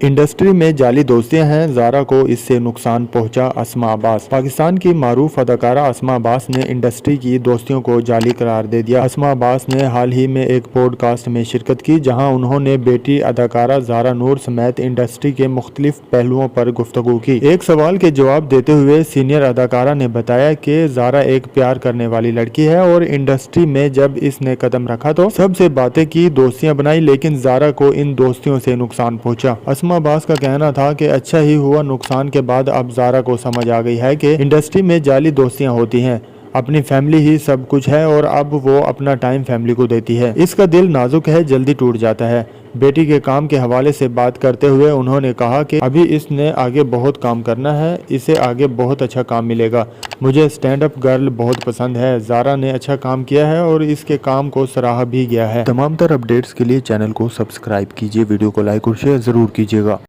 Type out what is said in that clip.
Industry में जाली दोस्तियां हैं, ज़ारा को इससे नुकसान पहुंचा। अस्मा अब्बास। पाकिस्तान की मारूफ अदाकारा अस्मा अब्बास ने इंडस्ट्री की दोस्तियों को जाली करार दे दिया। अस्मा अब्बास ने हाल ही में एक पॉडकास्ट में शिरकत की, जहां उन्होंने बेटी अदाकारा ज़ारा नूर समेत इंडस्ट्री के मुख्तलिफ पहलुओं पर गुफ्तगू की। एक सवाल के जवाब देते हुए सीनियर अदाकारा ने बताया कि ज़ारा एक प्यार करने वाली लड़की है और इंडस्ट्री में जब इसने कदम रखा तो सबसे बातें की, दोस्तियां बनाई, लेकिन ज़ारा को इन दोस्तियों से नुकसान पहुंचा। अस्मा अब्बास का कहना था कि अच्छा ही हुआ, नुकसान के बाद अब ज़ारा को समझ आ गई है कि इंडस्ट्री में जाली दोस्तियां होती हैं, अपनी फैमिली ही सब कुछ है और अब वो अपना टाइम फैमिली को देती है। इसका दिल नाजुक है, जल्दी टूट जाता है। बेटी के काम के हवाले से बात करते हुए उन्होंने कहा कि अभी इसने आगे बहुत काम करना है, इसे आगे बहुत अच्छा काम मिलेगा। मुझे स्टैंड अप गर्ल बहुत पसंद है। ज़ारा ने अच्छा काम किया है और इसके काम को सराहा भी गया है। तमाम तर अपडेट्स के लिए चैनल को सब्सक्राइब कीजिए, वीडियो को लाइक और शेयर ज़रूर कीजिएगा।